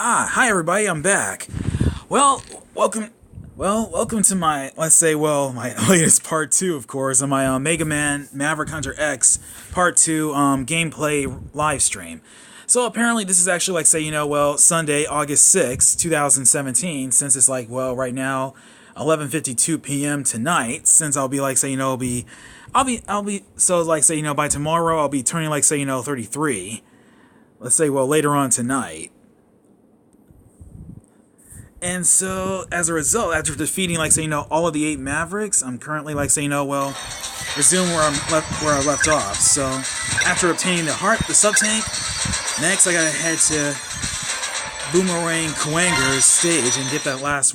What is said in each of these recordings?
Hi everybody, I'm back. Welcome to my, my latest part 2, of course, of my Mega Man Maverick Hunter X part 2 gameplay live stream. So apparently this is actually, Sunday, August 6th, 2017, since it's right now, 11:52 p.m. tonight, since I'll be, by tomorrow I'll be turning, 33. Later on tonight. And so, as a result, after defeating, all of the 8 Mavericks, I'm currently, resume where I left off. So, after obtaining the sub-tank, next I gotta head to Boomerang Kuanger's stage and get that last,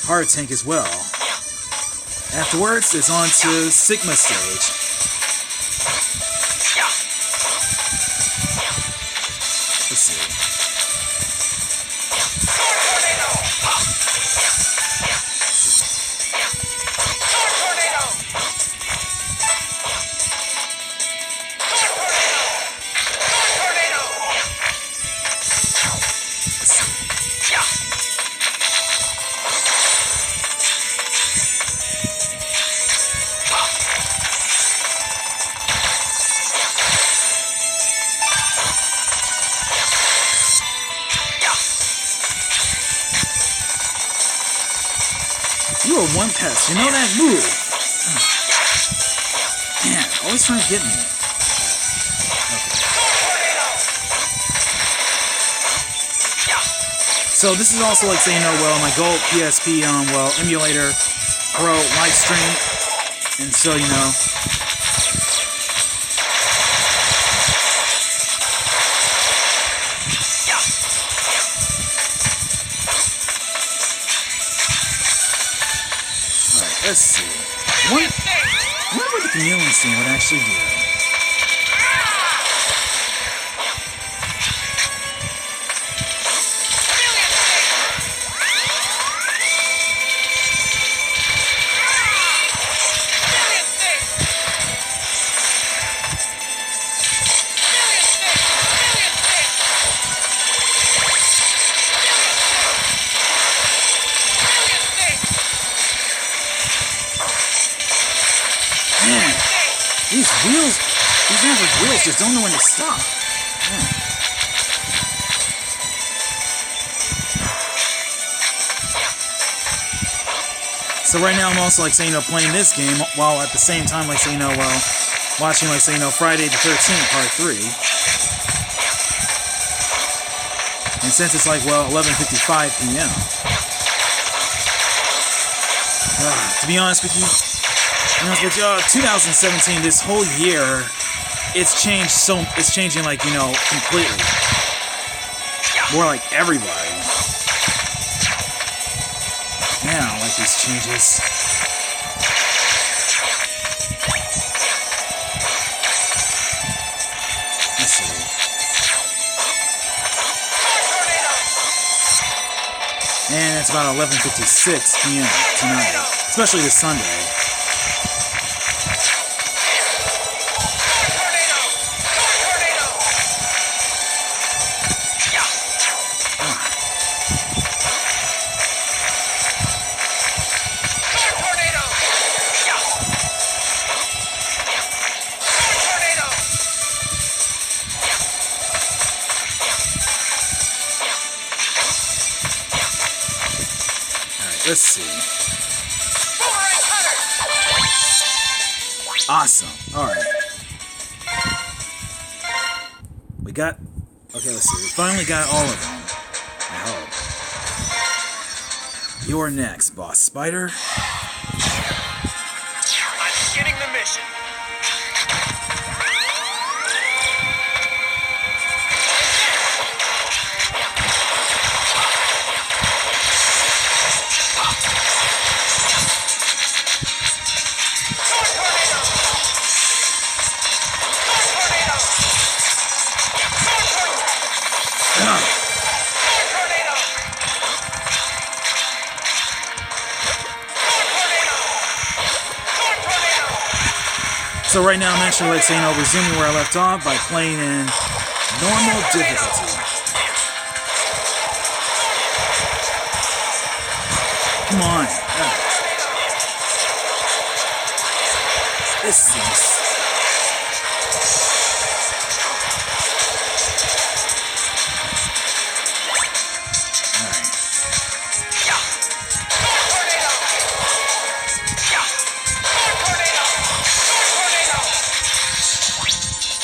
heart tank as well. Afterwards, it's on to Sigma stage. Let's see. You are one pest. You know that move. Man, always trying to get me. Okay. So this is also my Gold PSP emulator Pro live stream, and so let's see. I wonder what the chameleon scene would actually do. Man, these Maverick wheels just don't know when to stop. Man. So right now I'm also playing this game while at the same time watching Friday the 13th Part 3. And since it's 11:55 p.m. To be honest with you, 2017, this whole year, it's changed it's changing completely. More like everybody. Man, I don't like these changes. Let's see. And it's about 11:56 p.m. tonight, especially this Sunday. Let's see. Awesome. Alright. Okay, let's see. We finally got all of them. I hope. You're next, Boss Spider. I'm beginning the mission. So right now I'm actually like saying, resuming where I left off by playing in normal difficulty. Come on. This seems...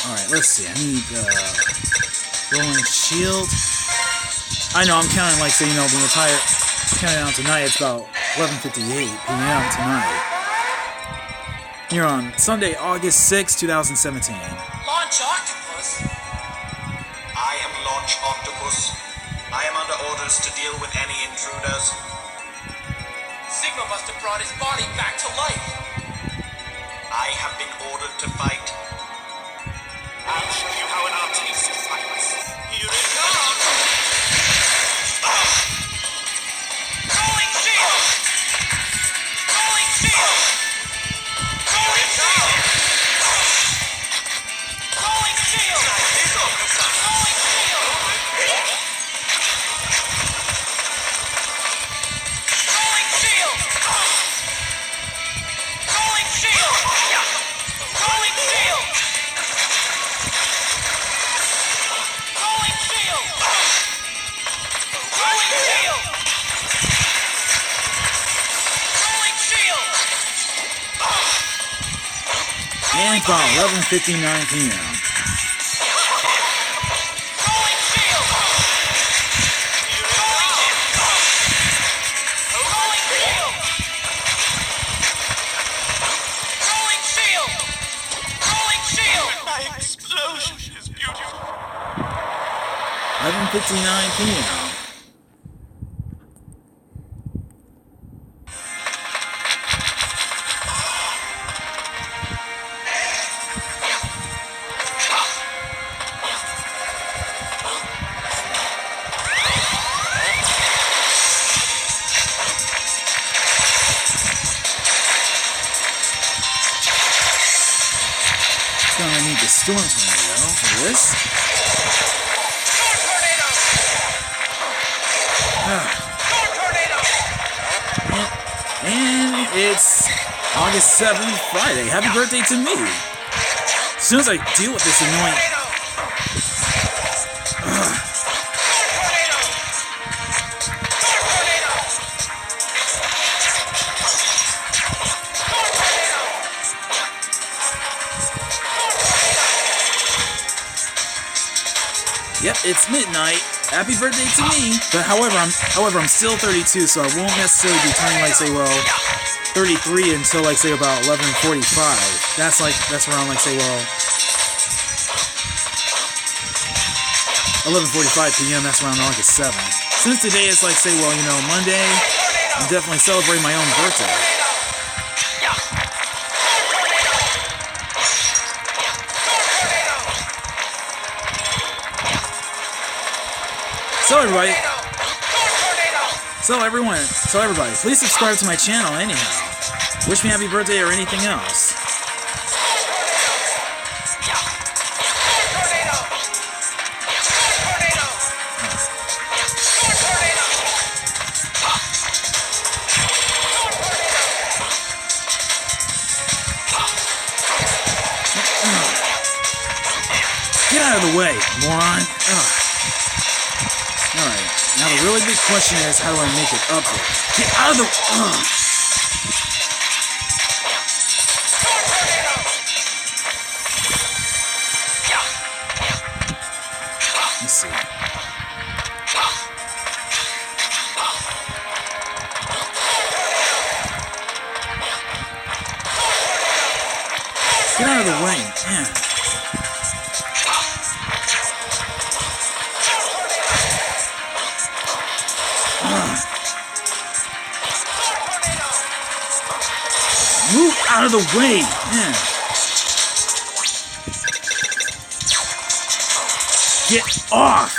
Alright, let's see. I need rolling shield. I know I'm counting like say, the entire counting down tonight. It's about 11:58 p.m. tonight. Here on Sunday, August 6, 2017. Launch Octopus? I am Launch Octopus. I am under orders to deal with any intruders. Sigma must have brought his body back to life. I have been ordered to fight. I'll show you how an artist fights. Here it comes! Rolling shield! Rolling shield! Rolling shield! Rolling shield! Rolling shield! Rolling shield! Rolling shield! Rolling shield! Rolling shield! Rolling shield! Rolling shield! And it's about 11:59 p.m. Rolling shield! Rolling shield! Rolling shield! Rolling shield! My explosion is beautiful. 11:59 p.m. Gonna need the storm tornado for this. Storm tornado! Storm tornado! And it's August 7th, Friday. Happy birthday to me. As soon as I deal with this annoying... Tornado! Storm tornado! Yep, it's midnight. Happy birthday to me. But however, I'm still 32, so I won't necessarily be turning like say 33 until like say about 11:45. That's around like say 11:45 p.m. That's around August 7th. Since today is like say Monday, I'm definitely celebrating my own birthday. So everybody, please subscribe to my channel anyhow. Wish me happy birthday or anything else. Get out of the way, moron. Alright, now the really big question is, how do I make it up there? Get out of the... Let's see. Get out of the way, man. Move out of the way, man. Get off.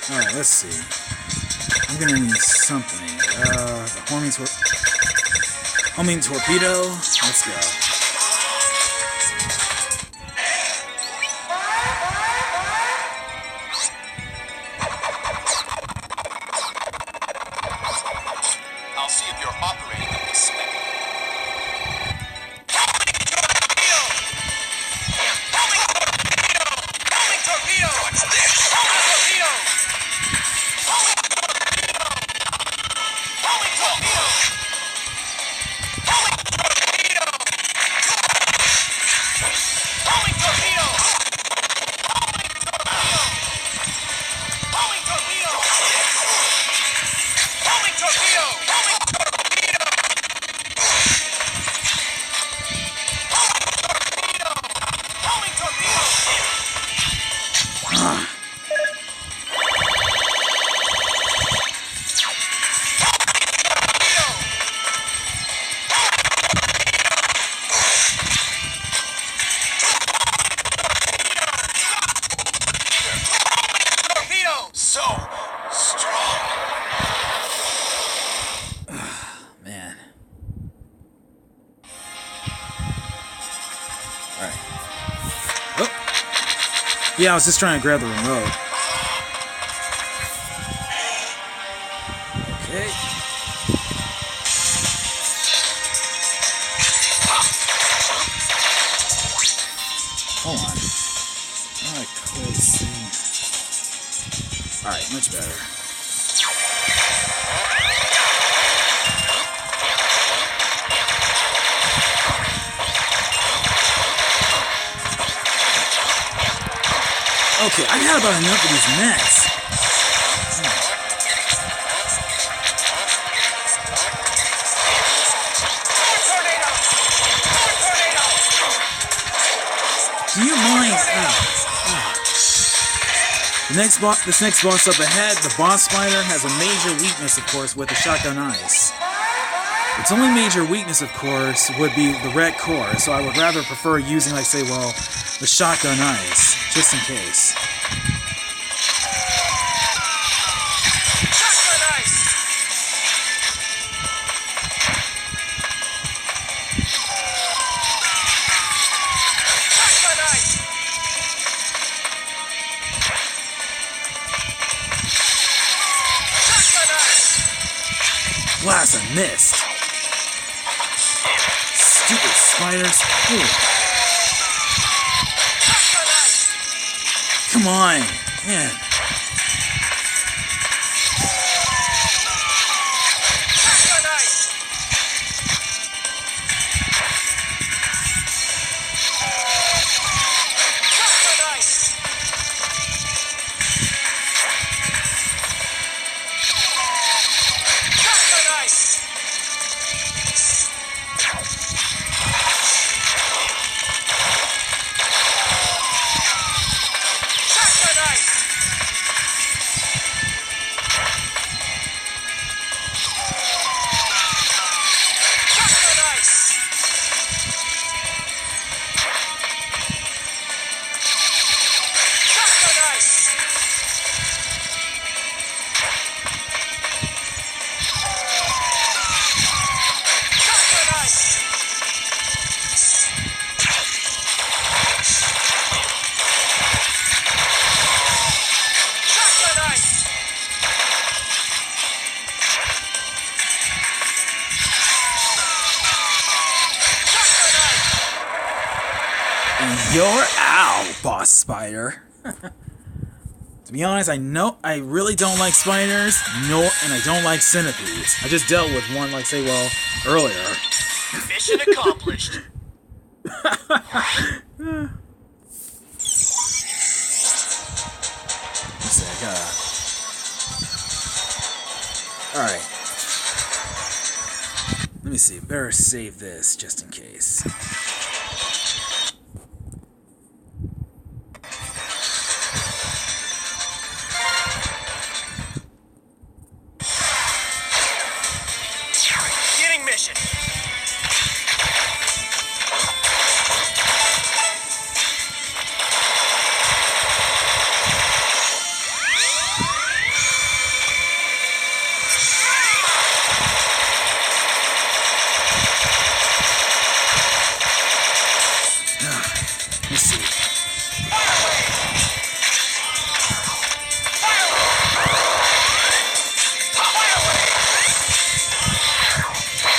Alright, let's see. I'm gonna need something. Homing torpedo. Let's go. I'll see if you're operating at this spec. Homing torpedo! What's this? Homing torpedo! Homing torpedo! Homing torpedo! Homing torpedo! Homing torpedo! Homing torpedo! Homing torpedo! Homing torpedo! Homing torpedo! Torpedo! So strong. Man. Alright. Oh! Yeah, I was just trying to grab the remote. Okay. Hold on. I could see. Alright, much better. Okay, I got about enough of these nets. Tornado! Tornado! Do you mind? This next boss up ahead, the boss spider, has a major weakness, of course, with the shotgun ice. Its only major weakness, of course, would be the red core, so I would rather prefer using, like, say, well, the shotgun ice, just in case. Shotgun ice! Shotgun ice! Shotgun ice! Blast and missed. Stupid spiders. Ooh. Shotgun ice! Come on, man. Shotgun ice! Shotgun ice! Shotgun ice! Shotgun ice! Shotgun ice! Shotgun ice! Shotgun ice! Shotgun ice! Shotgun ice! And you're out, boss spider. To be honest, I really don't like spiders, and I don't like centipedes. I just dealt with one, like, say, well, earlier. Mission accomplished. Let's see, I gotta... Alright. Let me see, better save this, just in case. Beginning mission.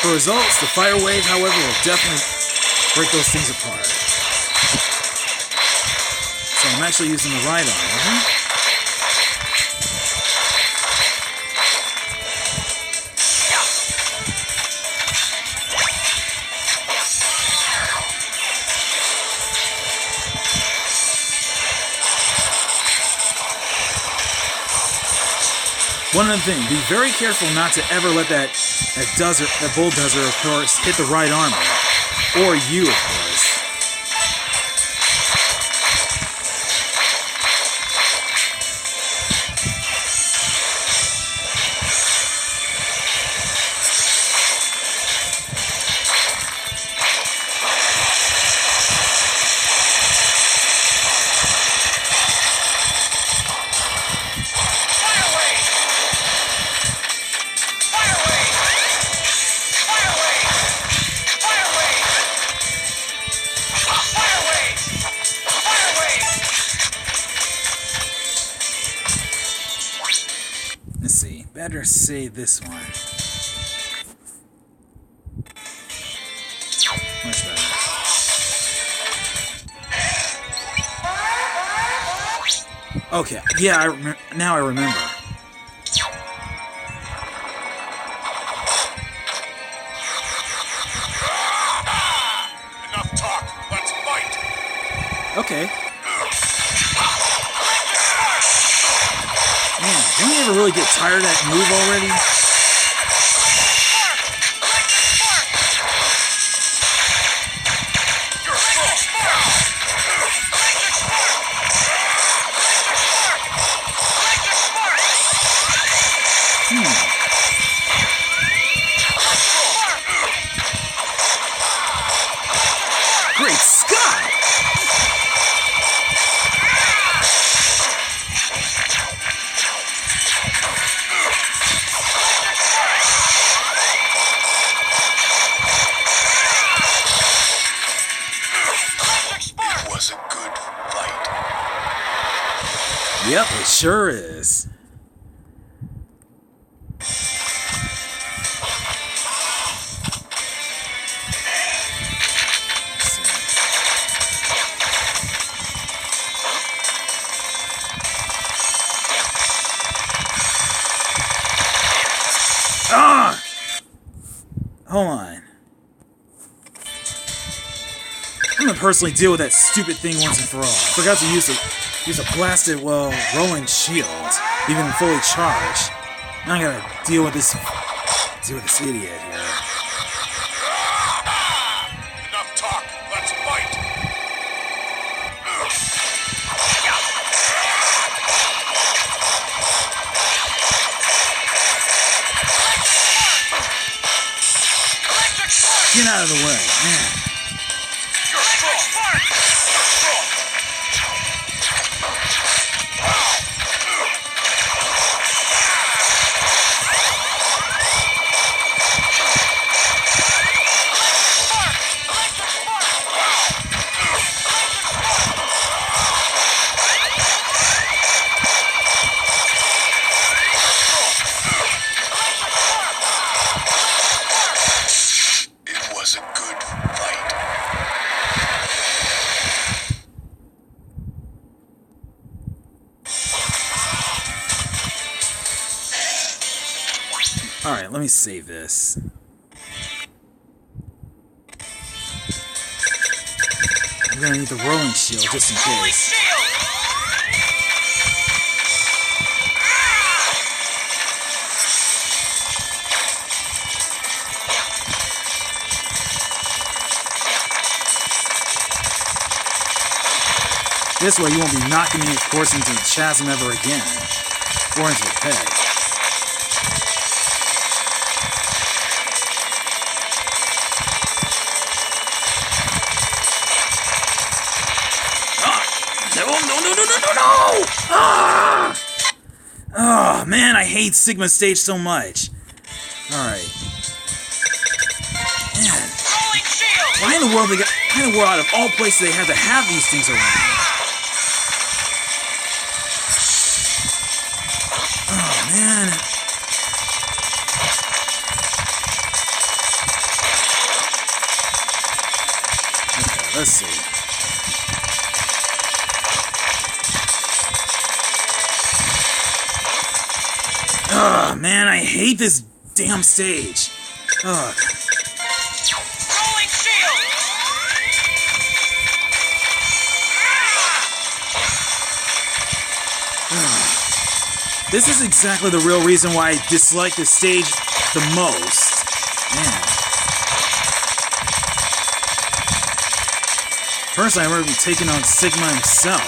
for results. The Fire Wave, however, will definitely break those things apart. So I'm actually using the right arm. One other thing, be very careful not to ever let that bulldozer, of course, hit the right armor. Or you, of course. Let's see. Better save this one. Much better. Okay. Yeah, now I remember. Enough talk. Let's fight. Okay. Man, don't you ever really get tired of that move already? Great Scott! It was a good fight. Yep, it sure is. Ah! Hold on. I'm gonna personally deal with that stupid thing once and for all. I forgot to use a blasted, well, rolling shield, even fully charged. Now I gotta deal with this idiot here. Enough talk. Let's fight. Get out of the way, man. It was a good fight. Alright, let me save this. I'm gonna need the rolling shield just in case. This way you won't be knocking me, of course, into the chasm ever again. Or into the peg. No! Ah! Oh, man, I hate Sigma Stage so much. Alright. Man. Why in the world out of all places they had to have these things around? Oh, man. let's see. Ugh, man, I hate this damn stage. Ugh. Rolling shield! This is exactly the real reason why I dislike this stage the most. Man. First, I remember taking on Sigma himself.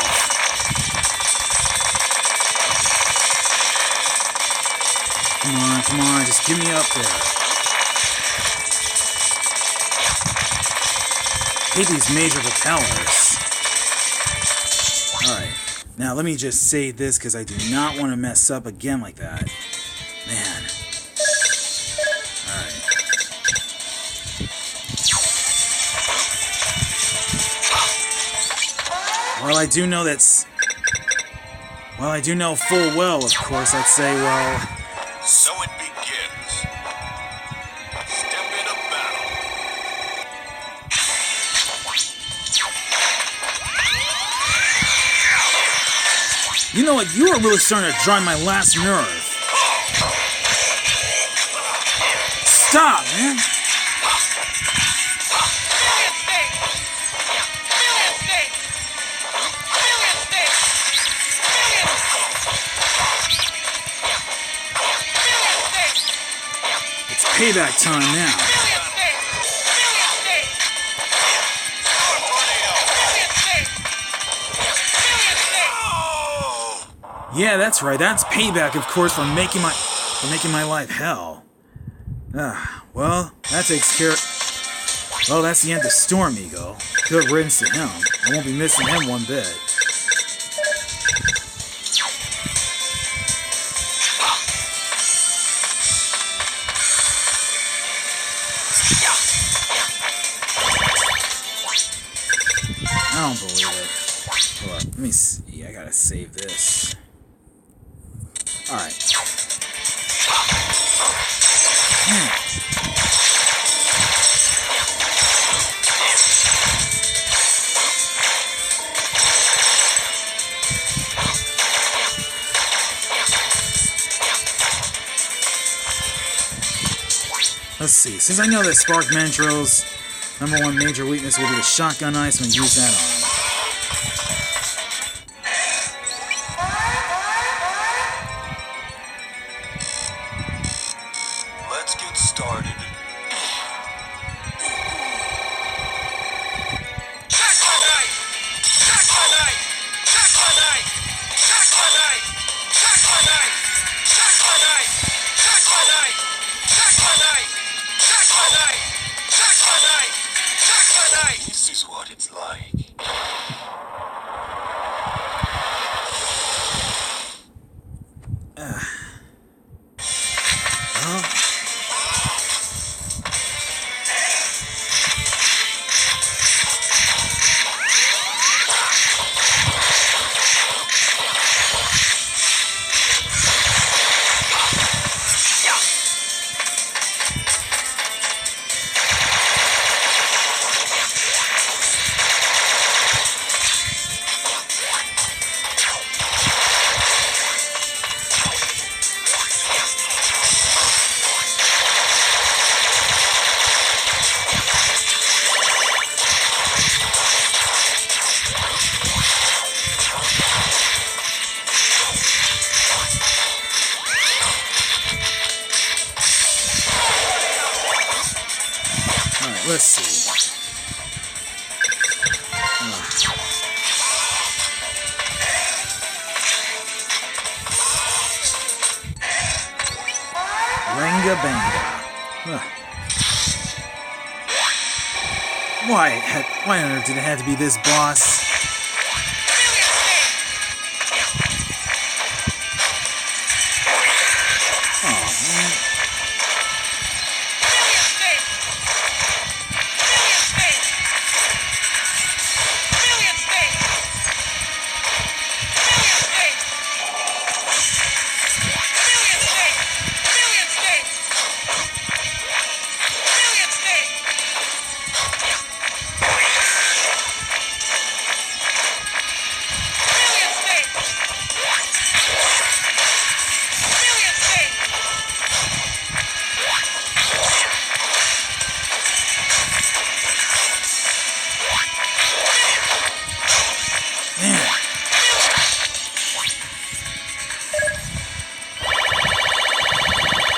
Come on, just get me up there. Hate these major propellers. Alright. Now, let me just say this, because I do not want to mess up again like that. Man. Alright. Well, I do know that's... Well, I do know full well, of course, I'd say, well... So it begins. Step into battle. You know what? You are really starting to drive my last nerve. Stop, man! It's payback time now. Yeah, that's right. That's payback, of course, for making my life hell. Well, that takes care. Well, that's the end of Storm Ego. Good riddance to him. I won't be missing him one bit. I don't believe it. Hold on, let me see. I gotta save this. Alright. Let's see. Since I know that Spark Mantro's #1 major weakness will be the shotgun ice, I'm gonna use that on him. Let's get started. Check my knife! Check my knife! Check my knife! Check my knife! Check my knife! Check my knife! Check my knife! Check my knife! Check my knife! Check my knife! Check my knife! This is what it's like. Let's see. Ranga Banga. Why on earth did it have to be this boss? Oh, man.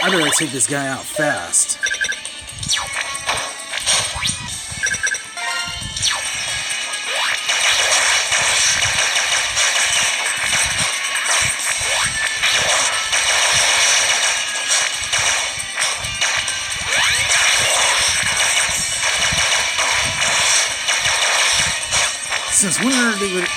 I better take this guy out fast. Since when are they would...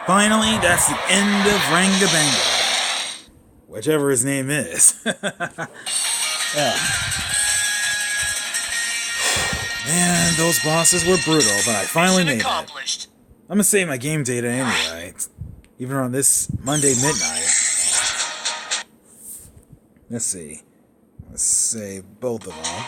Finally, that's the end of Rangabanga. Whichever his name is. Yeah. Man, those bosses were brutal, but I finally made it. I'm gonna save my game data anyway. Even on this Monday midnight. Let's see. Let's save both of them.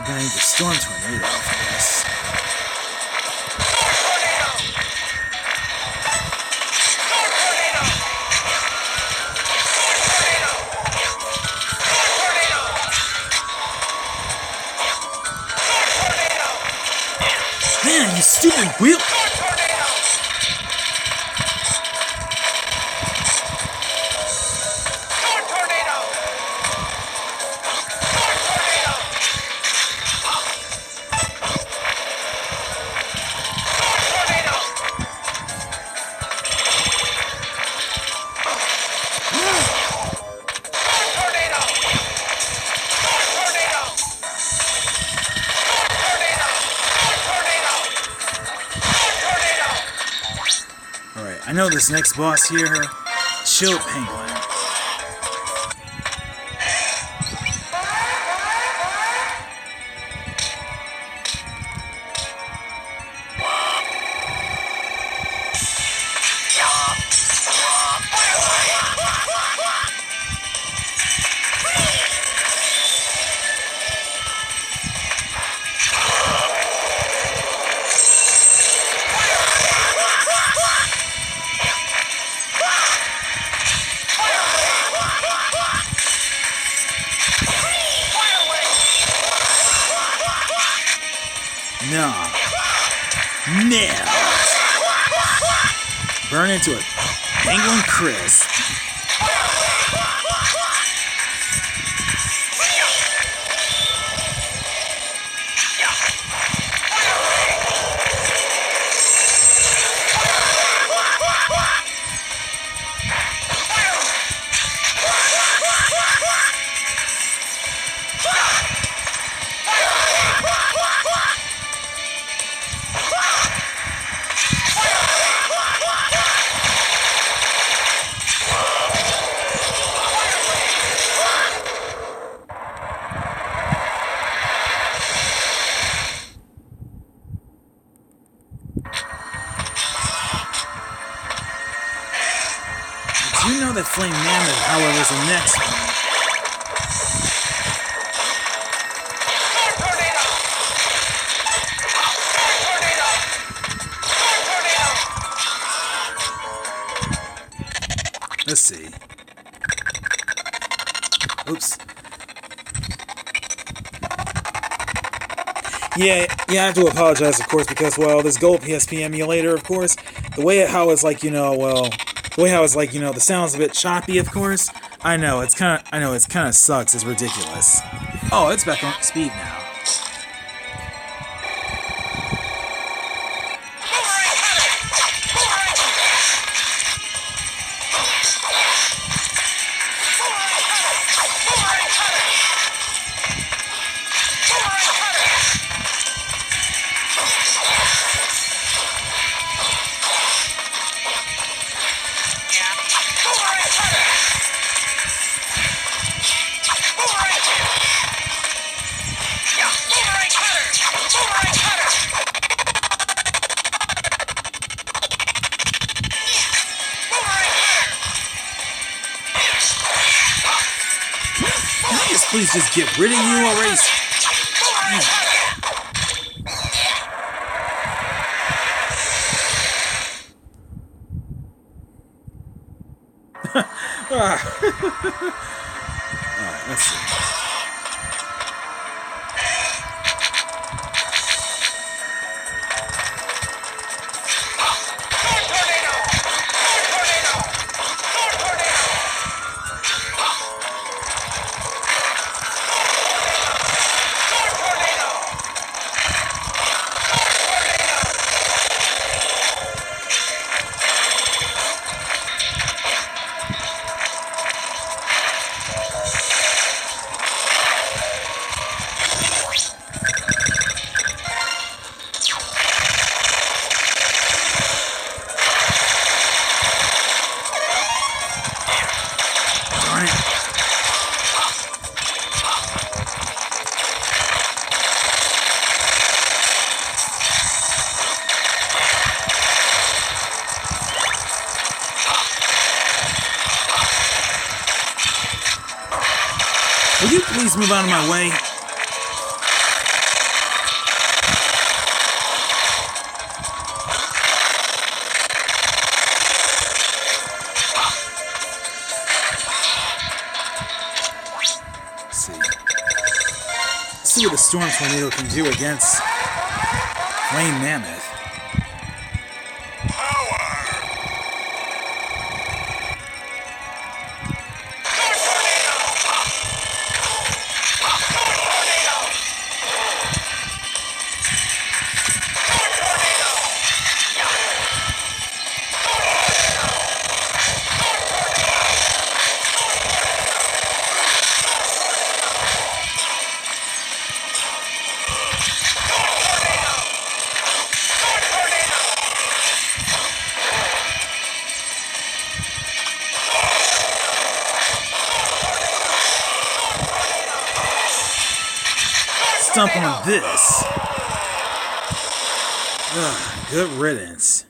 I need the storm tornado for this. Man, you stupid wheel! I know this next boss here, Shield Penguin. Nah. Nailed. Burn into a penguin crisp. You know that Flame Mammoth, however, is the next one. Let's see. Oops. Yeah, I have to apologize, of course, because, well, this Gold PSP emulator, of course, the way how it's like, the way how it's like, the sound's a bit choppy, of course. I know, it's kind of sucks. It's ridiculous. Oh, it's back on speed now. please just get rid of you already. Alright, let's see. Will you please move out of my way? Let's see. Let's see what the Storm Tornado can do against Flame Mammoth. Stomp on this. Ugh, good riddance.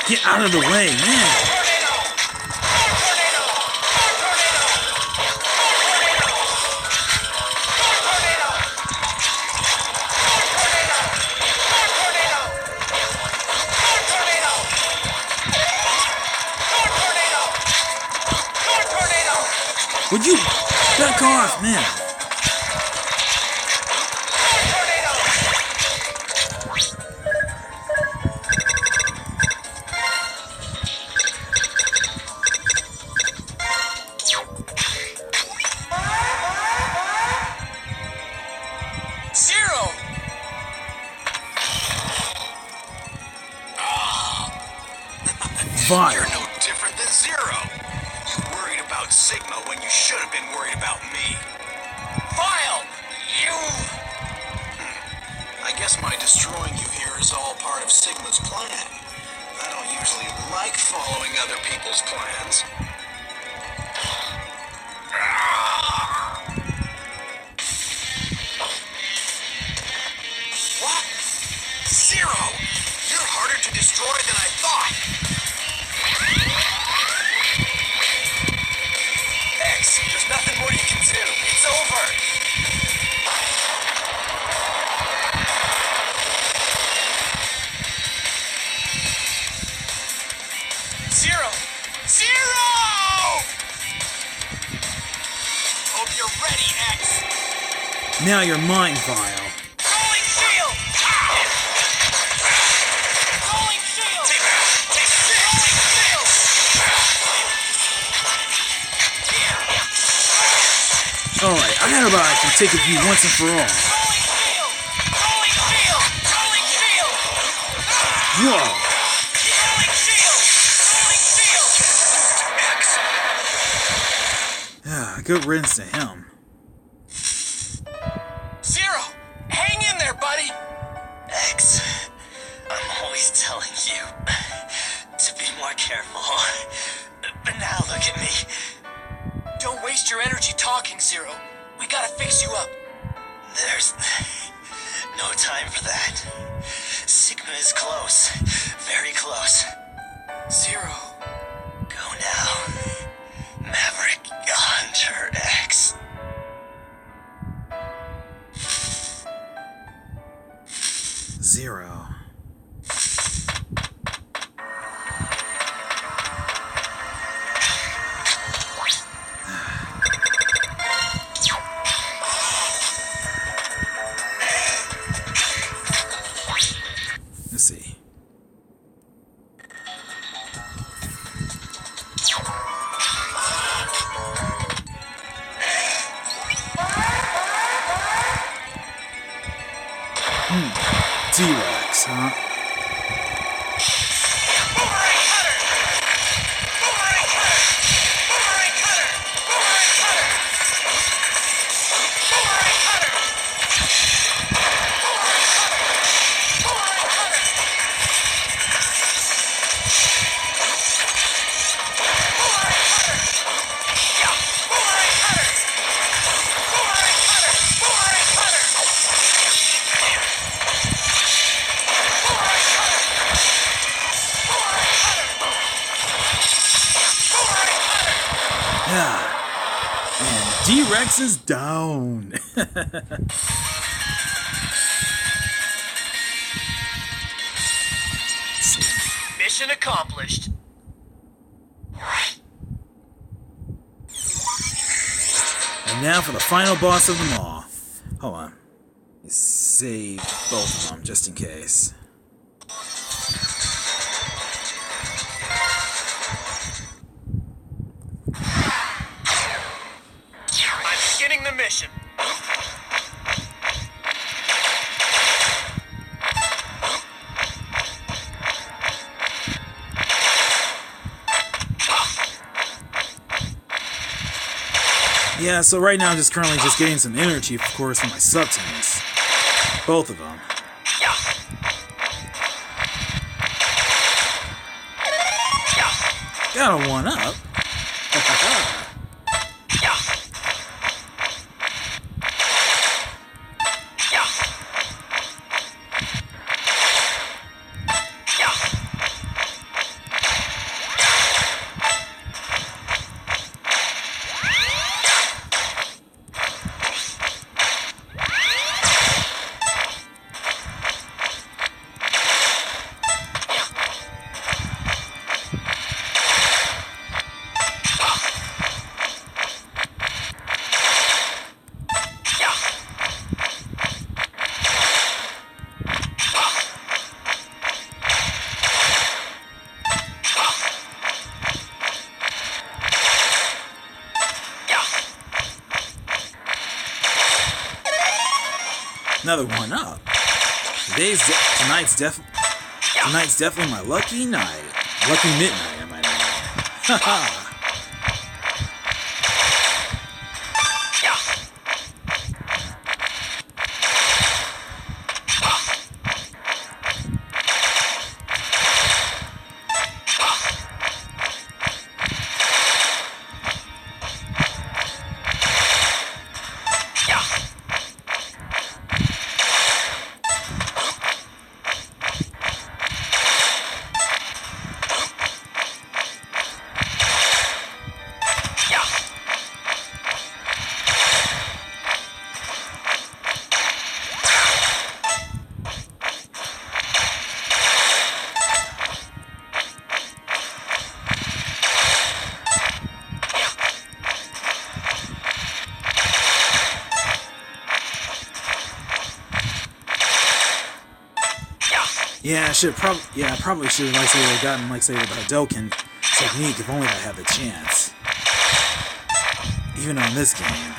Get out of the way, man. Would you back off, man? Zero! Fire. You're no different than Zero. You worried about Sigma when you should have been worried about me. Vile! You... I guess my destroying you here is all part of Sigma's plan. I don't usually like following other people's plans. What? Zero! You're harder to destroy than I thought. X, there's nothing more you can do. It's over. Zero! Zero! Hope you're ready, X. Now you're mine, Vile. Rolling shield! Rolling shield! Take Rolling shield! Alright, I got about I can take it for you once and for all. Rolling shield! Rolling shield! Rolling shield! Whoa! Rolling shield! Rolling shield! X. Ah, good riddance to him. Zero! Hang in there, buddy! X, I'm always telling you to be more careful. But now look at me. Don't waste your energy talking, Zero. We gotta fix you up. There's no time for that. Sigma is close. Very close. Zero. Go now. Maverick Hunter X. Zero. Let's see. T-Rex, huh? Boomerang cutter! Boomerang cutter! Boomerang cutter! Boomerang cutter! Boomerang cutter! Boomerang cutter! Boomerang cutter! Boomerang cutter! Yeah! Boomerang cutter! Boomerang cutter! Boomerang cutter! Yeah. And D-Rex is down. Mission accomplished. And now for the final boss of them all. Hold on. Let's save both of them just in case. I'm beginning the mission. Yeah, so right now I'm just currently just getting some energy, of course, from my sub-tanks. Both of them. Got a one-up. Another one up. Tonight's definitely my lucky night. Lucky midnight, I might add. Haha. Yeah, I probably should have, have gotten, the Hadouken technique if only I had the chance. Even on this game.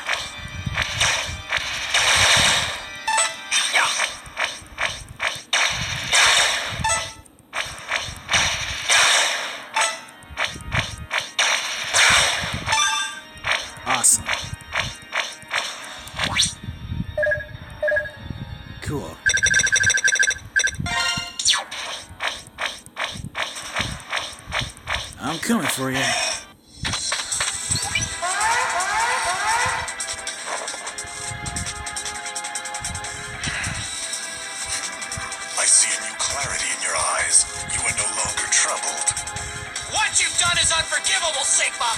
Awesome. Cool. I'm coming for you. unforgivable, Sigma!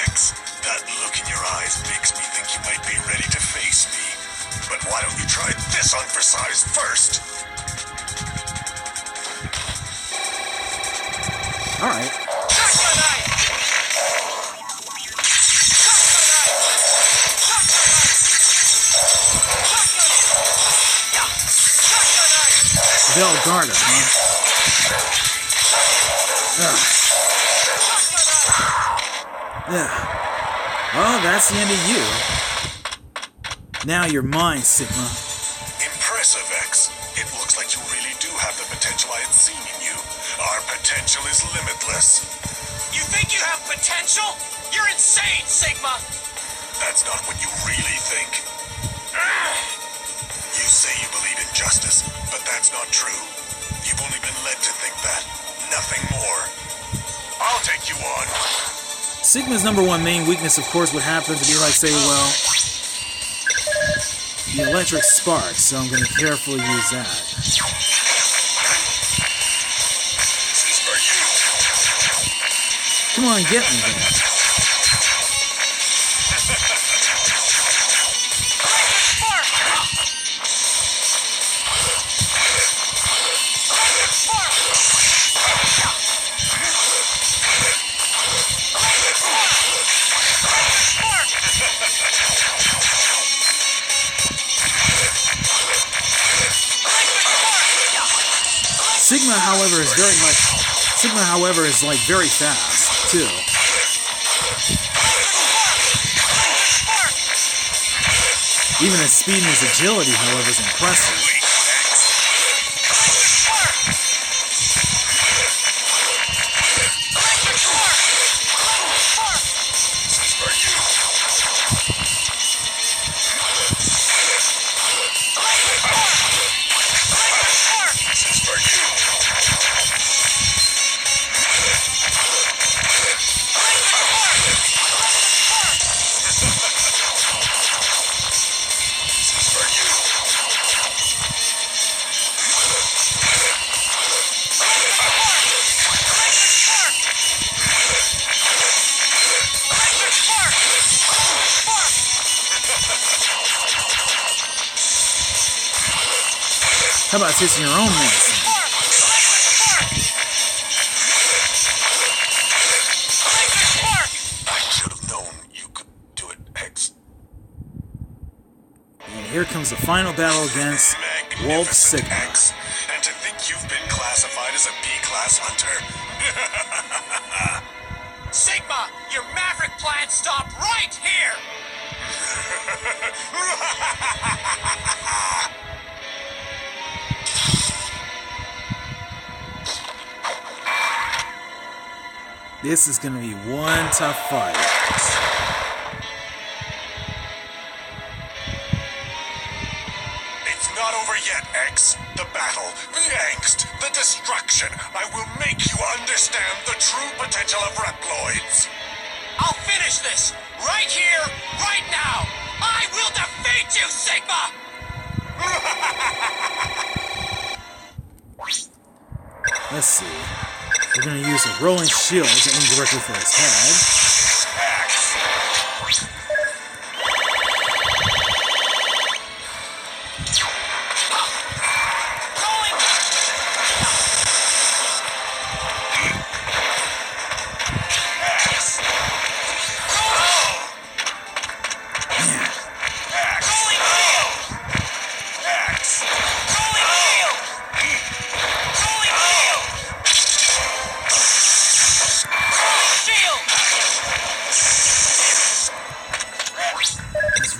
X, that look in your eyes makes me think you might be ready to face me. But why don't you try this on for size first? Alright. Shotgun! Velgarda, huh? Yeah. Well, that's the end of you. Now you're mine, Sigma. Impressive, X. It looks like you really do have the potential I had seen in you. Our potential is limitless. You think you have potential? You're insane, Sigma! That's not what you really think. You say you believe in justice, but that's not true. You've only been led to think that. Nothing more. I'll take you on. Sigma's number one main weakness, of course, would happen to be like, say, well, the electric spark, so I'm going to carefully use that. This is for you. Come on, get me there. Sigma, however, is like very fast too. Even his speed and his agility, however, is impressive. How about tasting your own medicine? I should have known you could do it, X. And here comes the final battle against Wolf Magnificent, Sigma. X. And to think you've been classified as a B-class hunter. Sigma, your Maverick plan stopped right here! This is going to be one tough fight. It's not over yet, X. The battle, the angst, the destruction. I will make you understand the true potential of Reploids. I'll finish this! Right here, right now! I will defeat you, Sigma! Let's see. We're going to use a rolling shield to aim directly for his head.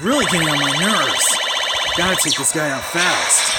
Really getting on my nerves. Gotta take this guy out fast.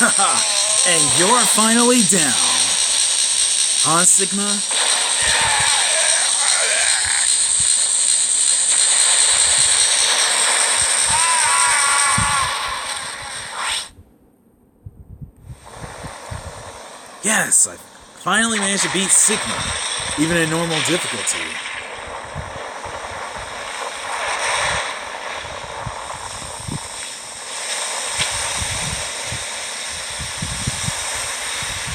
And you're finally down. Huh, Sigma? Yes, I finally managed to beat Sigma, even at normal difficulty.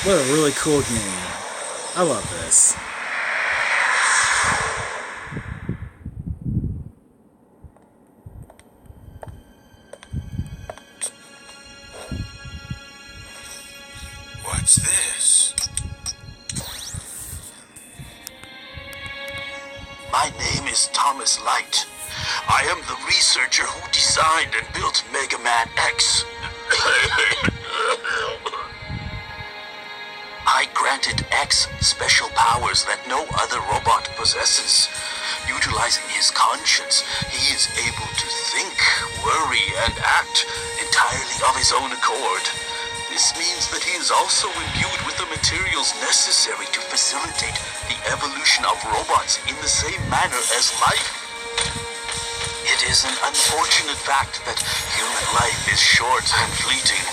What a really cool game. I love this. What's this? My name is Thomas Light. I am the researcher who designed and built Mega Man X. I granted X special powers that no other robot possesses. Utilizing his conscience, he is able to think, worry, and act entirely of his own accord. This means that he is also imbued with the materials necessary to facilitate the evolution of robots in the same manner as life. It is an unfortunate fact that human life is short and fleeting.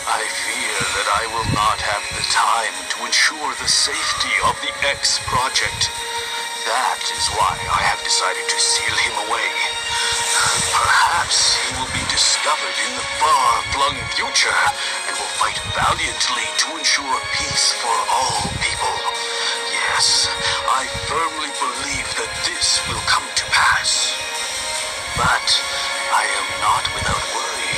I fear that I will not have the time to ensure the safety of the X project. That is why I have decided to seal him away. Perhaps he will be discovered in the far-flung future and will fight valiantly to ensure peace for all people. Yes, I firmly believe that this will come to pass. But I am not without worry.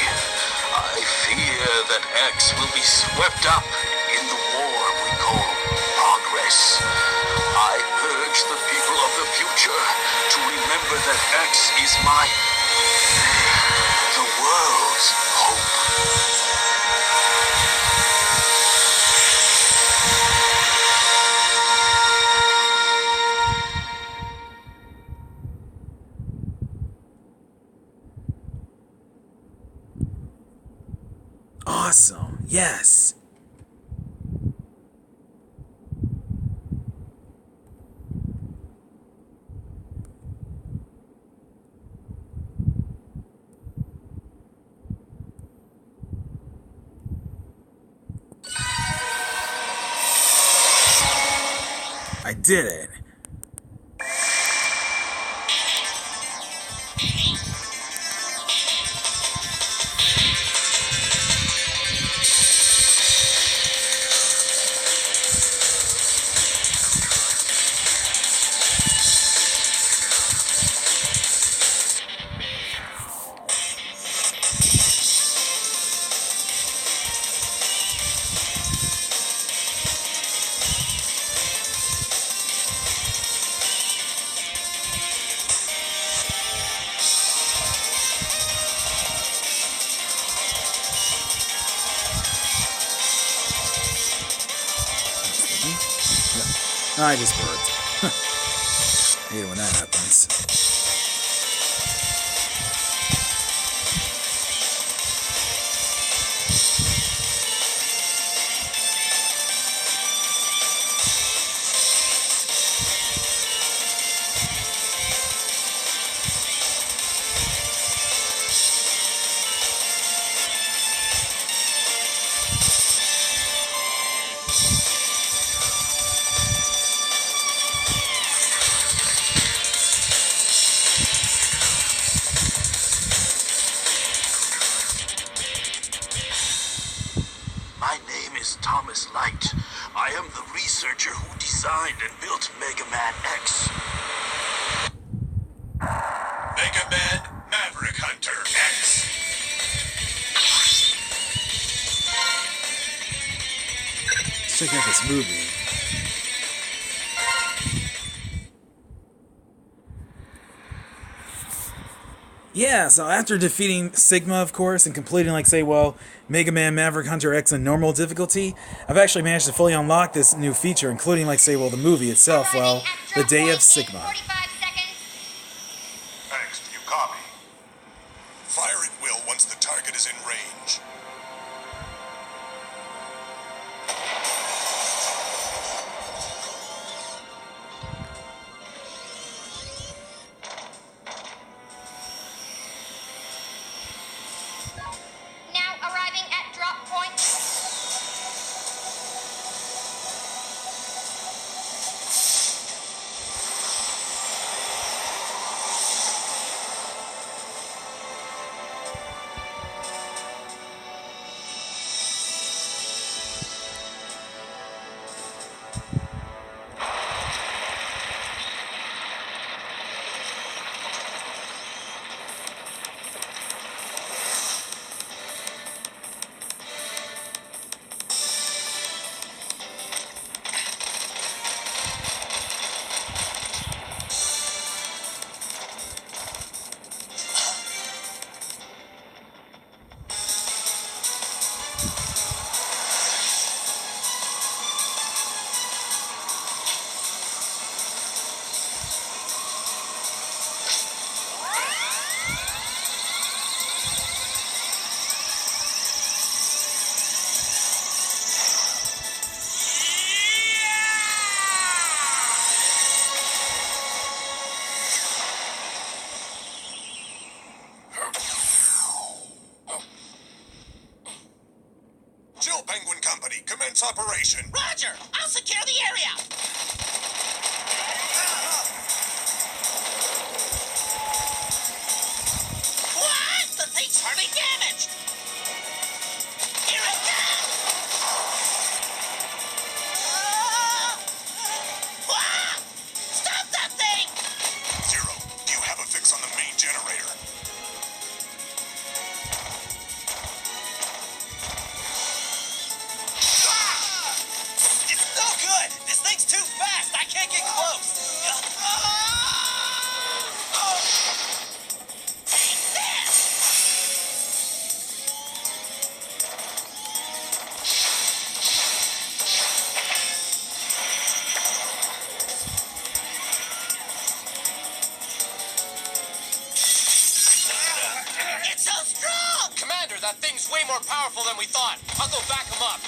I fear that X will be swept up in the war we call progress. I urge the people of the future to remember that X is the world's hope. Awesome. Yes. I did it. I just burped. I hate it when that happens. Thomas Light. I am the researcher who designed and built Mega Man X. Mega Man Maverick Hunter X. Let's check out this movie. Yeah, so after defeating Sigma, of course, and completing, like, say, well, Mega Man Maverick Hunter X in normal difficulty, I've actually managed to fully unlock this new feature, including, like, say, well, the movie itself, well, The Day of Sigma. X, do you copy? Fire at will once the target is in range. Jill Penguin Company, commence operation. Roger! I'll secure the area! What? The thing's hardly damaged! Here it comes! Ah! Stop that thing! Zero, do you have a fix on the main generator? It's no good! This thing's too fast! I can't get close! Take this! It's so strong! Commander, that thing's way more powerful than we thought. I'll go back him up.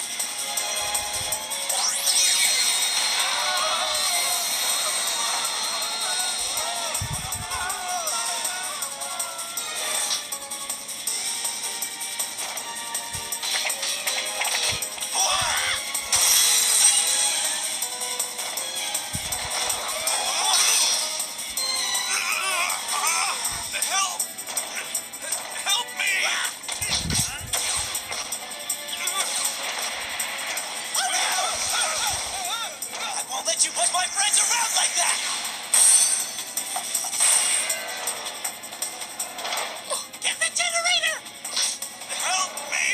Help me! I won't let you push my friends around like that! Get the generator! Help me!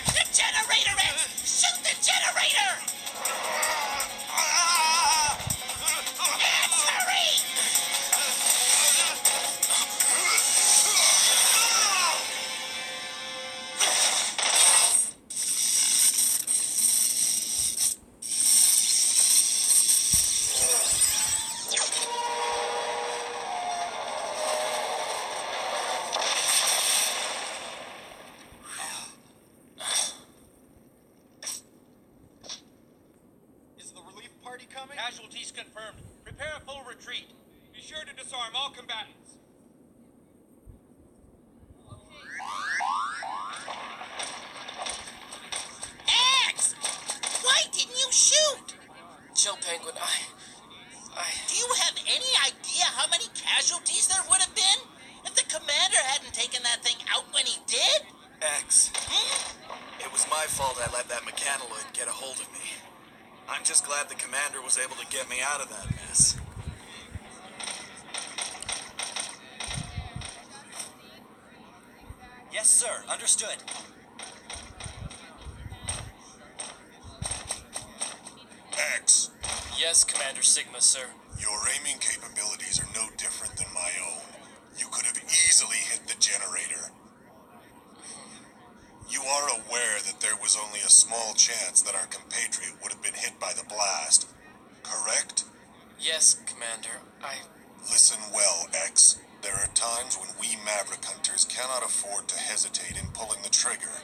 The generator is! Shoot the generator! Ants, hurry! Is the relief party coming? Casualties confirmed. Prepare a full retreat. Be sure to disarm all combatants. X! Why didn't you shoot? Jill Penguin, Do you have any idea how many casualties there would have been if the commander hadn't taken that thing out when he did? X. It was my fault I let that mechanoid get a hold of me. I'm just glad the commander was able to get me out of that mess. Yes, sir. Understood. X, Yes, Commander Sigma, sir. your aiming capabilities are no different than my own. You could have easily hit the generator. You are aware that there was only a small chance that our compatriot would have been hit by the blast, correct? Yes, Commander. Listen well, X. There are times when we Maverick hunters cannot afford to hesitate in pulling the trigger.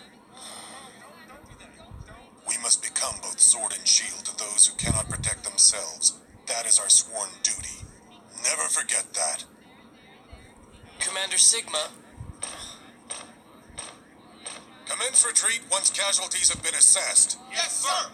We must become both sword and shield to those who cannot protect themselves. That is our sworn duty. Never forget that. Commander Sigma. Commence retreat once casualties have been assessed. Yes, sir!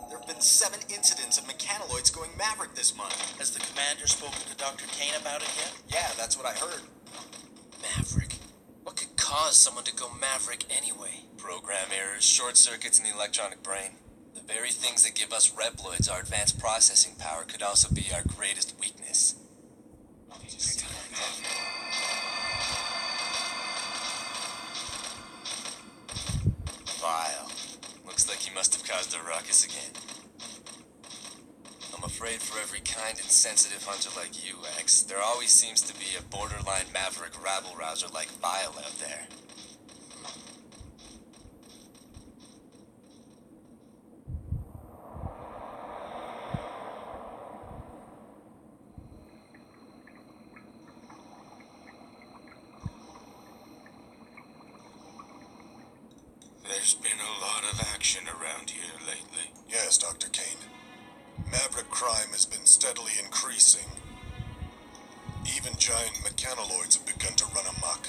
There have been 7 incidents of mechanoids going Maverick this month. Has the commander spoken to Dr. Kane about it yet? Yeah, that's what I heard. Maverick. What could cause someone to go Maverick anyway? Program errors, short circuits in the electronic brain. The very things that give us Reploids our advanced processing power could also be our greatest weakness. caused a ruckus again. I'm afraid for every kind and sensitive hunter like you, X, there always seems to be a borderline Maverick rabble-rouser like Vile out there. There's been a lot of action around here lately. Yes, Dr. Kane. Maverick crime has been steadily increasing. Even giant mechanoloids have begun to run amok.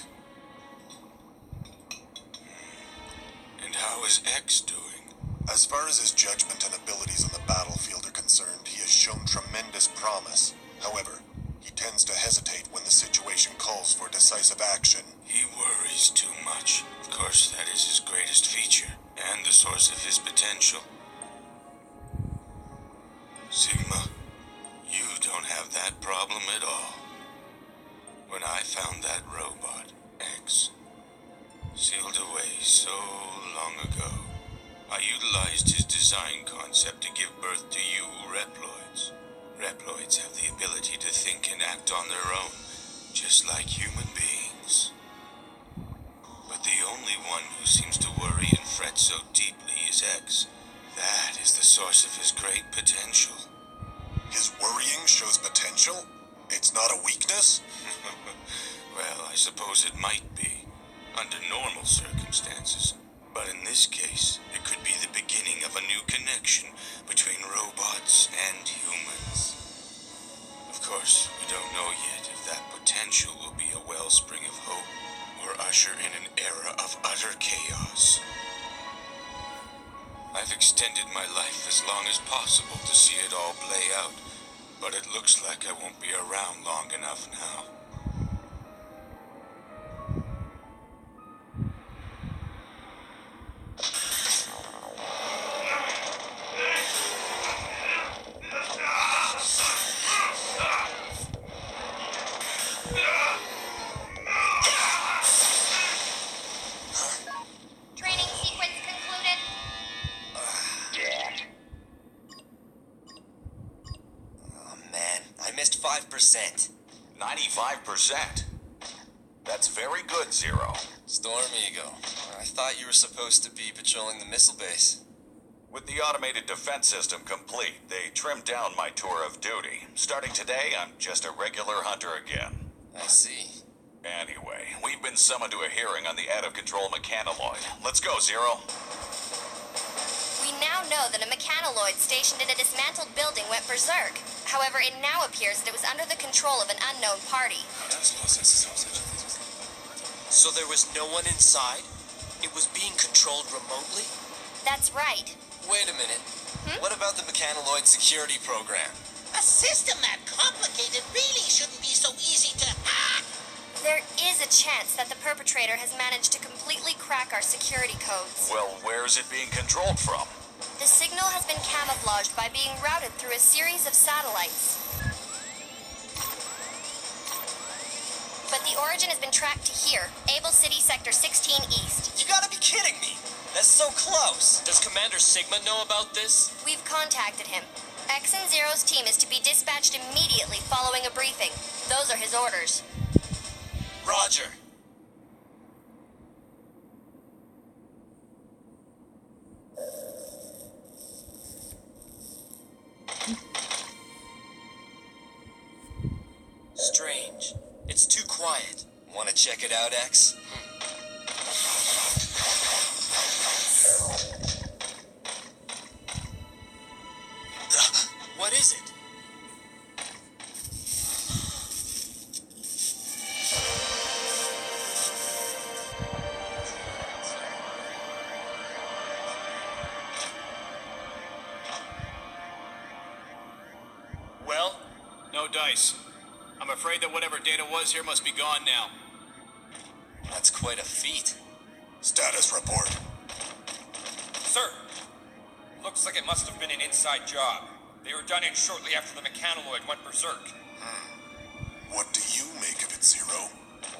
And how is X doing? As far as his judgment and abilities on the battlefield are concerned, he has shown tremendous promise. However, he tends to hesitate when the situation calls for decisive action. He worries too much. Of course, that is his greatest feature, and the source of his potential. Sigma, you don't have that problem at all. When I found that robot, X, sealed away so long ago, I utilized his design concept to give birth to you, Reploids. Reploids have the ability to think and act on their own, just like human beings. But the only one who seems to worry and fret so deeply is X. That is the source of his great potential. His worrying shows potential? It's not a weakness? Well, I suppose it might be, under normal circumstances. But in this case, it could be the beginning of a new connection between robots and humans. Of course, we don't know yet if that potential will be a wellspring of hope or usher in an era of utter chaos. I've extended my life as long as possible to see it all play out, but it looks like I won't be around long enough now. Training sequence concluded. Oh man, I missed 5%. 95%? That's very good, Zero. Storm Ego, I thought you were supposed to be patrolling the missile base. With the automated defense system complete, they trimmed down my tour of duty. Starting today, I'm just a regular hunter again. I see. Anyway, we've been summoned to a hearing on the out-of-control mechanoloid. Let's go, Zero. We now know that a mechanoloid stationed in a dismantled building went berserk. However, it now appears that it was under the control of an unknown party. So there was no one inside? It was being controlled remotely? That's right. Wait a minute. What about the mechanoloid security program? A system that complicated really shouldn't be so easy to hack. There is a chance that the perpetrator has managed to completely crack our security codes. Well, where's it being controlled from? The signal has been camouflaged by being routed through a series of satellites. But the origin has been tracked to here, Able City Sector 16 East. You gotta be kidding me! That's so close! Does Commander Sigma know about this? We've contacted him. X and Zero's team is to be dispatched immediately following a briefing. Those are his orders. Roger. Strange. It's too quiet. Want to check it out, X? What is it? Well, no dice. I'm afraid that whatever data was here must be gone now. That's quite a feat. Status report. Sir, looks like it must have been an inside job. They were done in shortly after the mechanoloid went berserk. What do you make of it, Zero?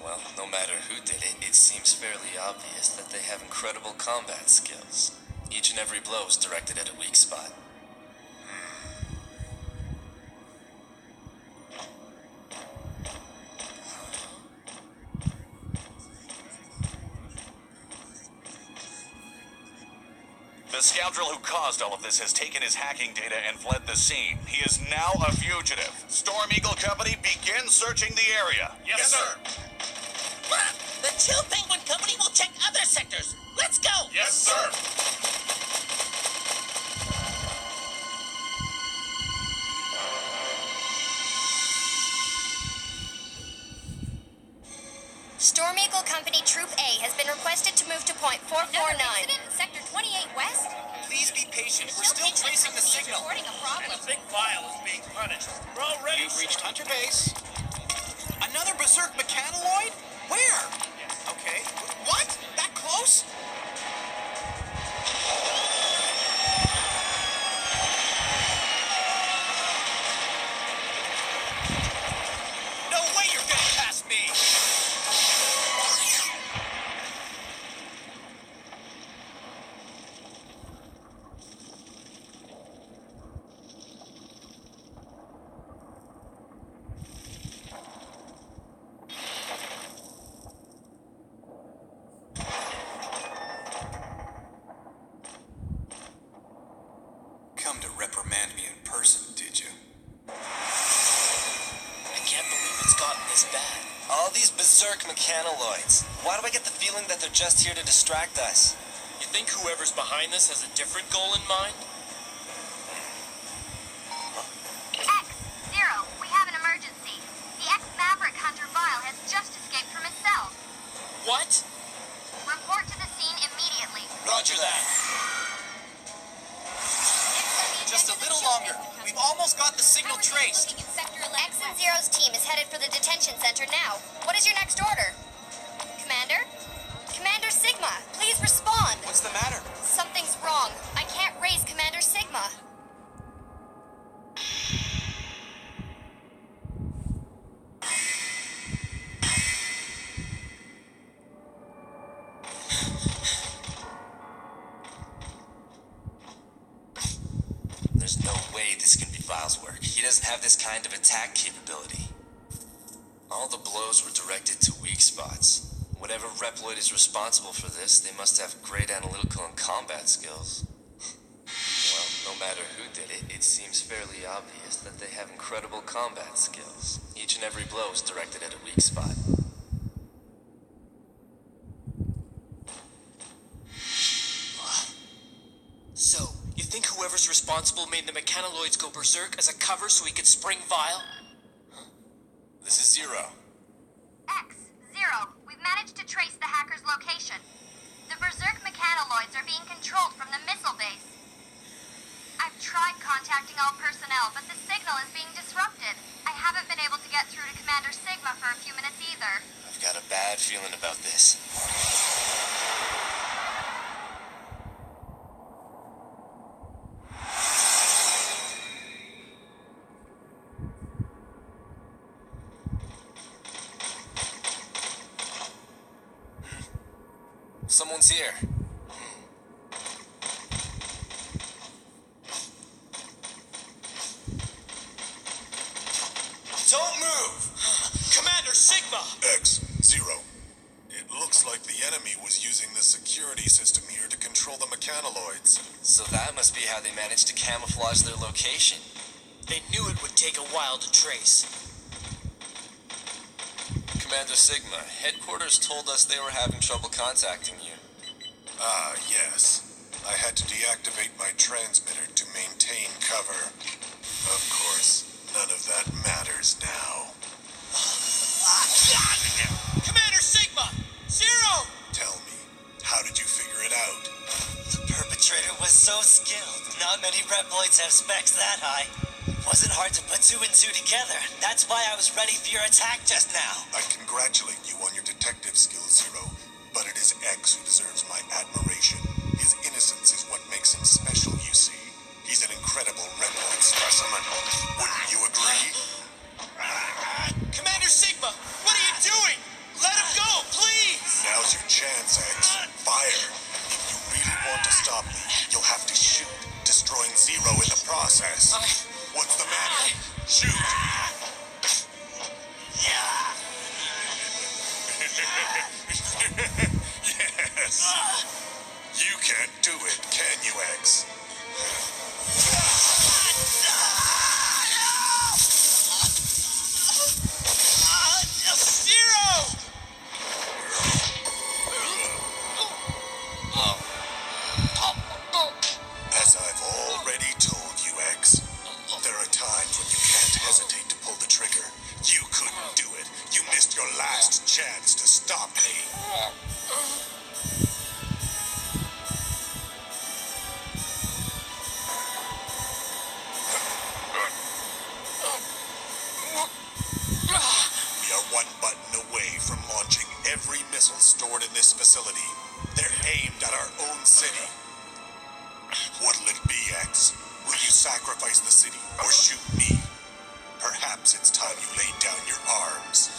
Well, no matter who did it, it seems fairly obvious that they have incredible combat skills. Each and every blow is directed at a weak spot. The scoundrel who caused all of this has taken his hacking data and fled the scene. He is now a fugitive. Storm Eagle Company, begin searching the area. Yes, sir. The Chill Penguin Company will check other sectors. Let's go! Yes, sir. Storm Eagle Company Troop A has been requested to move to point 449. Another incident in Sector 28 West? Please be patient. We're still tracing the signal. Reporting a problem. And a big file is being punished. We're already... You've reached Hunter Base. Another berserk mechanoloid? Where? Okay. What? That close? No way you're getting past me! Come to reprimand me in person, did you? I can't believe it's gotten this bad. All these berserk mechanoloids. Why do I get the feeling that they're just here to distract us? You think whoever's behind this has a different goal in mind? X-0, we have an emergency. The ex-Maverick Hunter Vile has just escaped from his cell. What? Report to the scene immediately. Roger that. Just a little longer. We've almost got the signal traced. X and Zero's team is headed for the detention center now. What is your next order? Commander? Commander Sigma, please respond. What's the matter? Something's wrong. I can't raise Commander Sigma. There's no way this can be Vile's work. He doesn't have this kind of attack capability. All the blows were directed to weak spots. Whatever Reploid is responsible for this, they must have great analytical and combat skills. Well, no matter who did it, it seems fairly obvious that they have incredible combat skills. Each and every blow is directed at a weak spot. So, you think whoever's responsible made the mechanoloids go berserk as a cover so he could spring Vile? This is Zero. X-0, we've managed to trace the hacker's location. The berserk mechanoloids are being controlled from the missile base. I've tried contacting all personnel, but the signal is being disrupted. I haven't been able to get through to Commander Sigma for a few minutes either. I've got a bad feeling about this. Someone's here. Don't move! Commander Sigma! X-0. It looks like the enemy was using the security system here to control the mechanoloids. So that must be how they managed to camouflage their location. They knew it would take a while to trace. Commander Sigma, headquarters told us they were having trouble contacting you. Ah, yes. I had to deactivate my transmitter to maintain cover. Of course, none of that matters now. Commander Sigma! Zero! Tell me, how did you figure it out? The perpetrator was so skilled. Not many Reploids have specs that high. Wasn't hard to put two and two together. That's why I was ready for your attack just now. I congratulate you on your detective skills, Zero, but it is X who deserves my admiration. His innocence is what makes him special, you see. He's an incredible Reploid specimen. Wouldn't you agree? Commander Sigma, what are you doing? Let him go, please! Now's your chance, X. Fire. If you really want to stop me, trigger. You couldn't do it. You missed your last chance to stop me. We are one button away from launching every missile stored in this facility. They're aimed at our own city. What'll it be, X? Will you sacrifice the city or shoot me? Perhaps it's time you laid down your arms.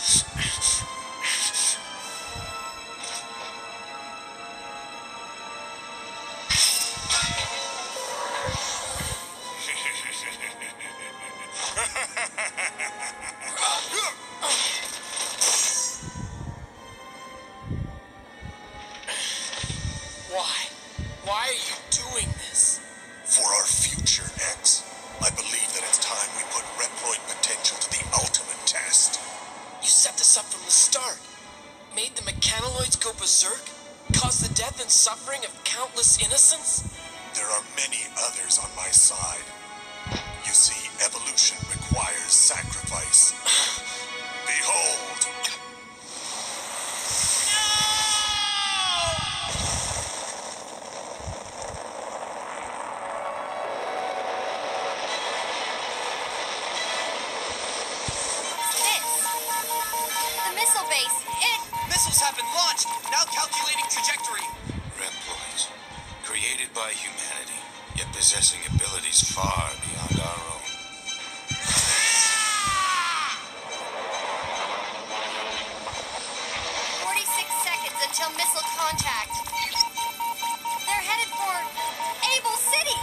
Why are you doing this? For our future, X. I believe that it's time we put Reploid potential to the ultimate test. You set this up from the start. Made the mechanoids go berserk? Caused the death and suffering of countless innocents? There are many others on my side. You see, evolution requires sacrifice. Behold. The missile base, Missiles have been launched. Now calculating trajectory. Reploids, created by humanity, yet possessing abilities far beyond our own. 46 seconds until missile contact. They're headed for Able City.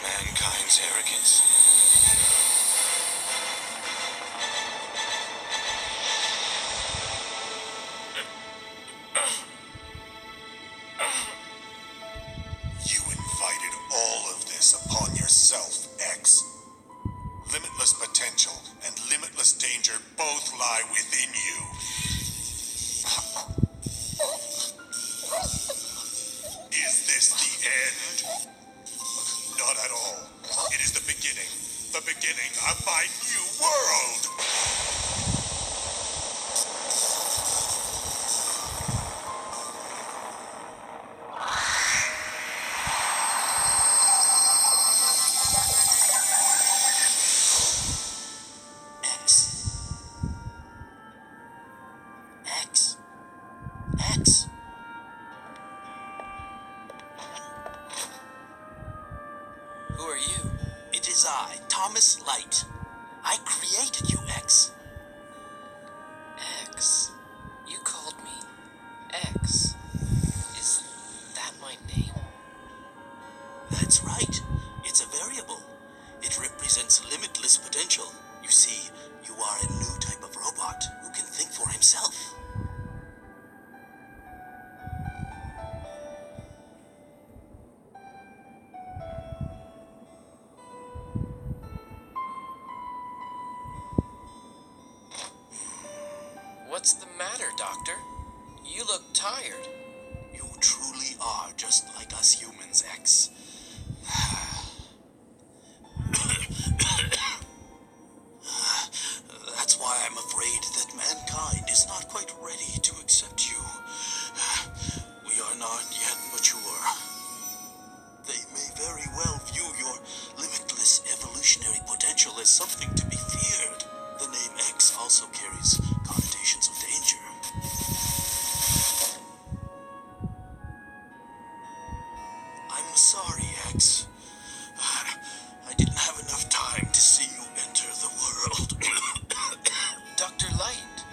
Mankind's arrogance. You invited all of this upon yourself, X. Limitless potential and limitless danger both lie within you. Is this the end? Not at all. It is the beginning of my new world. X. Who are you? It is I, Thomas Light. I created you, X. X. You called me X. Is that my name? That's right. It's a variable. It represents limitless potential. You see, you are a new type of robot who can think for himself. What's the matter, Doctor? You look tired. You truly are just like us humans, X. That's why I'm afraid that mankind is not quite ready to accept you. We are not yet mature. They may very well view your limitless evolutionary potential as something to be feared. The name X also carries connotations of danger. I'm sorry, X. I didn't have enough time to see you enter the world. Dr. Light.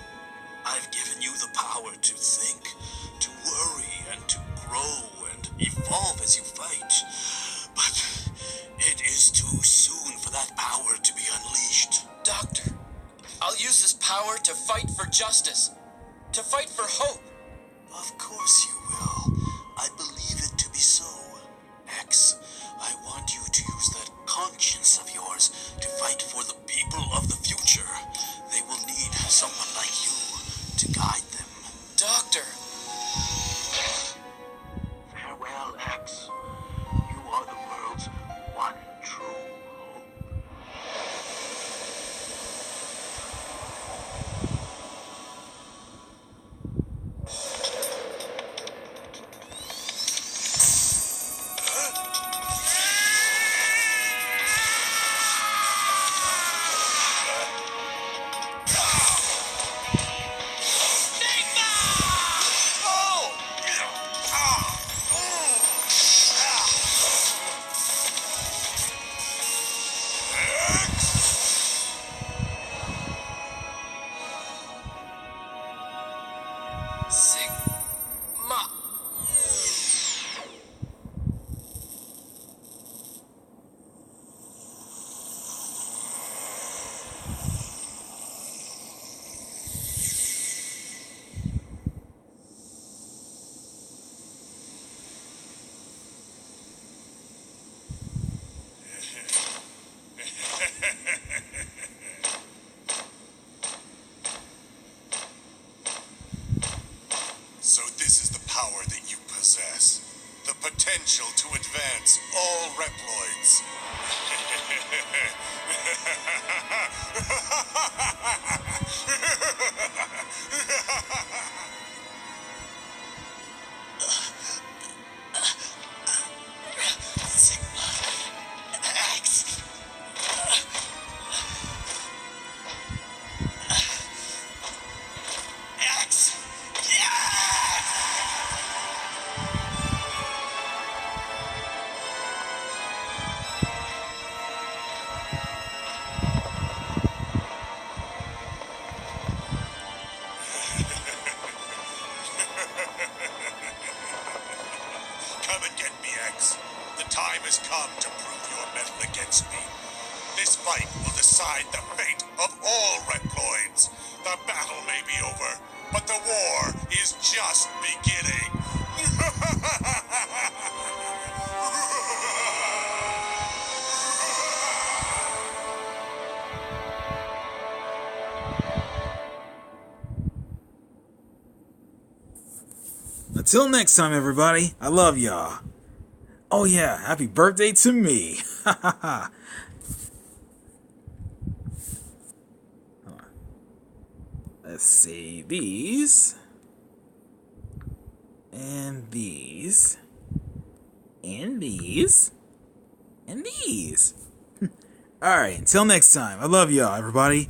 I've given you the power to think, to worry, and to grow and evolve as you fight. But it is too soon for that power to be unleashed. Doctor, I'll use this power to fight for justice, to fight for hope. Of course you will. I believe it to be so. X, I want you to use that conscience of yours to fight for the people of the future. They will need someone like you to guide them. Doctor! potential to advance all Reploids. Come and get me, X. The time has come to prove your mettle against me. This fight will decide the fate of all Reploids. The battle may be over, but the war is just beginning. Until next time, everybody, I love y'all. Oh yeah, happy birthday to me. Let's see, these. And these. And these. And these. Alright, until next time, I love y'all, everybody.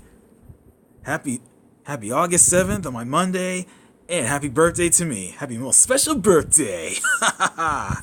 Happy August 7th on my Monday. And happy birthday to me. Happy most special birthday. Ha ha ha.